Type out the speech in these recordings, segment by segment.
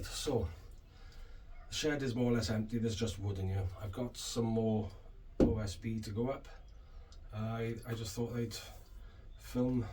Right, so the shed is more or less empty. There's just wood in here. I've got some more OSB to go up. I just thought I'd film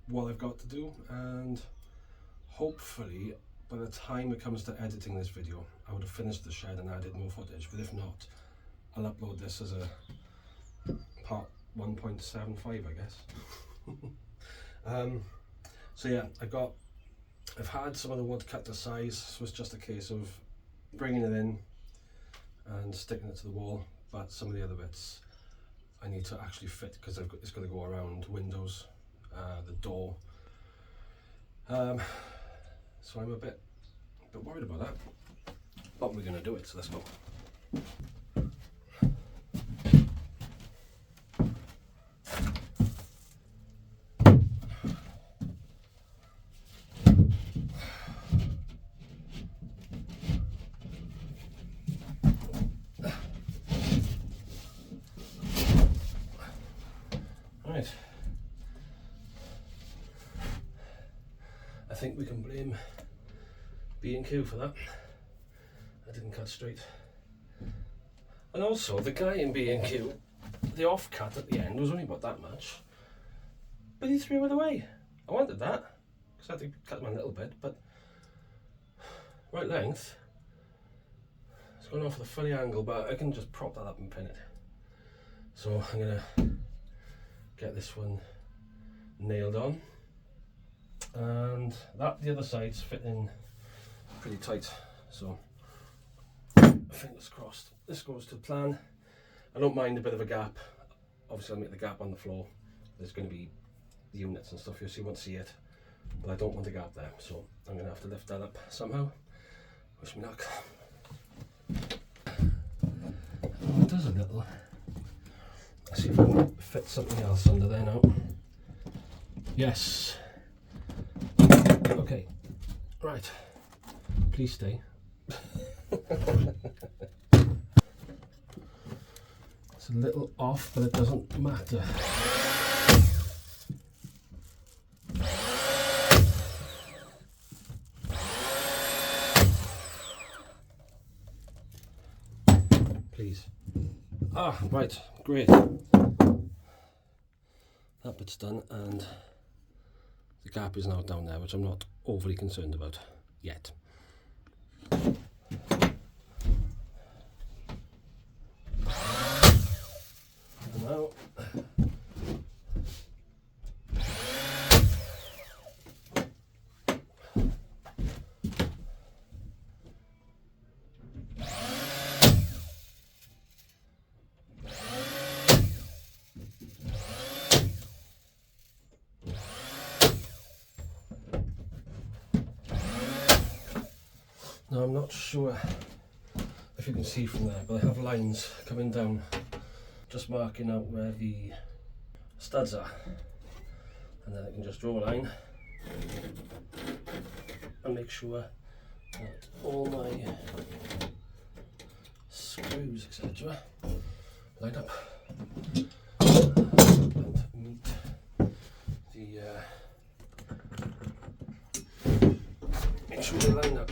what I've got to do, and hopefully by the time it comes to editing this video I would have finished the shed and added more footage, but if not, I'll upload this as a part 1.75, I guess. So yeah, I've had some of the wood cut to size, so it's just a case of bringing it in and sticking it to the wall, but some of the other bits I need to actually fit because it's going to go around windows, the door, so I'm a bit worried about that, but we're going to do it, so let's go. Right, I think we can blame B&Q for that. I didn't cut straight. And also, the guy in B&Q, the offcut at the end was only about that much, but he threw it away. I wanted that, because I had to cut him a little bit, but right length. It's going off with a funny angle, but I can just prop that up and pin it. So I'm going to get this one nailed on, and the other side's fitting pretty tight, so fingers crossed this goes to plan. I don't mind a bit of a gap. Obviously I'll make the gap on the floor. There's going to be units and stuff here, so you won't see it, but I don't want a gap there, so I'm going to have to lift that up somehow. Wish me luck. Oh, it does a little. Let's see if I can fit something else under there now. Yes. Okay. Right. Please stay. It's a little off, but it doesn't matter. Please. Ah, right. Great. That bit's done, and the gap is now down there, which I'm not overly concerned about yet. And now Now I'm not sure if you can see from there, but I have lines coming down, just marking out where the studs are, and then I can just draw a line and make sure that all my screws, etc., line up and meet the make sure they line up.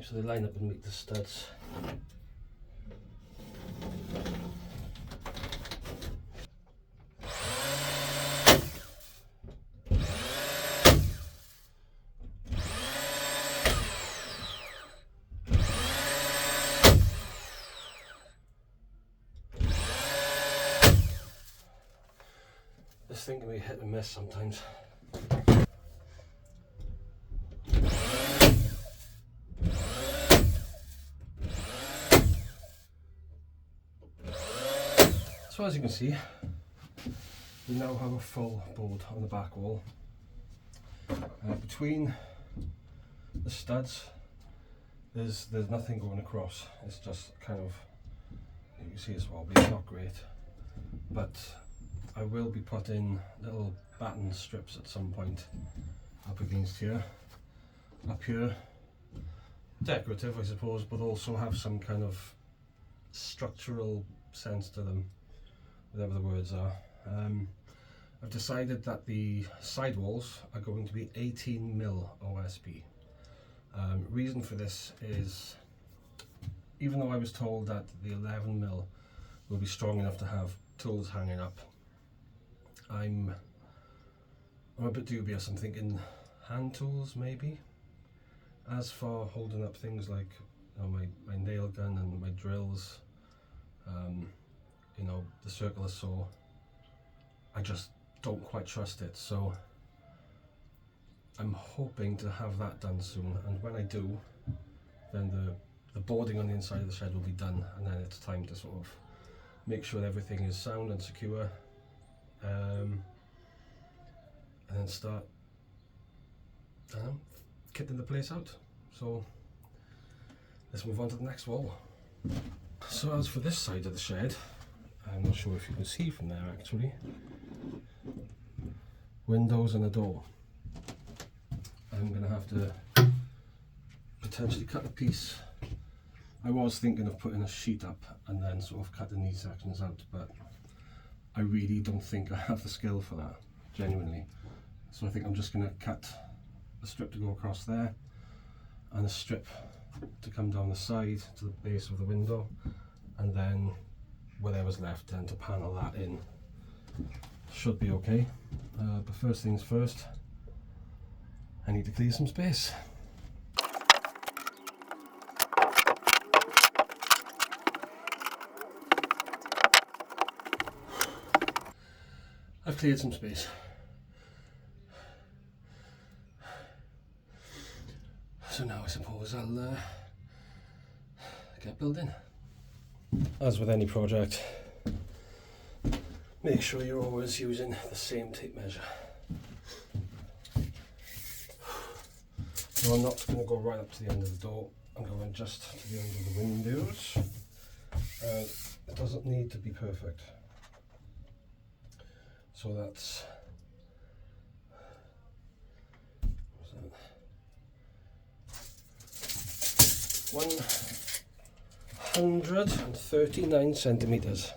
So they line up and meet the studs. This thing can be hit and miss sometimes. So as you can see, we now have a full board on the back wall. Between the studs, there's nothing going across. It's just kind of, you can see it's wobbly, it's not great, but I will be putting little batten strips at some point up against here, up here, decorative I suppose, but also have some kind of structural sense to them, whatever the words are. I've decided that the sidewalls are going to be 18mm OSB. Reason for this is, even though I was told that the 11mm will be strong enough to have tools hanging up, I'm a bit dubious. I'm thinking hand tools maybe. As for holding up things like, you know, my nail gun and my drills, you know, the circular saw, I just don't quite trust it. So I'm hoping to have that done soon, and when I do, then the boarding on the inside of the shed will be done, and then it's time to sort of make sure everything is sound and secure, and then start kitting the place out. So let's move on to the next wall. So as for this side of the shed, I'm not sure if you can see from there actually, windows and a door. I'm going to have to potentially cut a piece. I was thinking of putting a sheet up and then sort of cutting these sections out, but I really don't think I have the skill for that, genuinely. So I think I'm just going to cut a strip to go across there and a strip to come down the side to the base of the window, and then whatever's left then to panel that in. Should be okay. But first things first, I need to clear some space. I've cleared some space. So now I suppose I'll get building. As with any project, make sure you're always using the same tape measure. So I'm not going to go right up to the end of the door, I'm going just to the end of the windows. It doesn't need to be perfect. So that's 139 centimeters.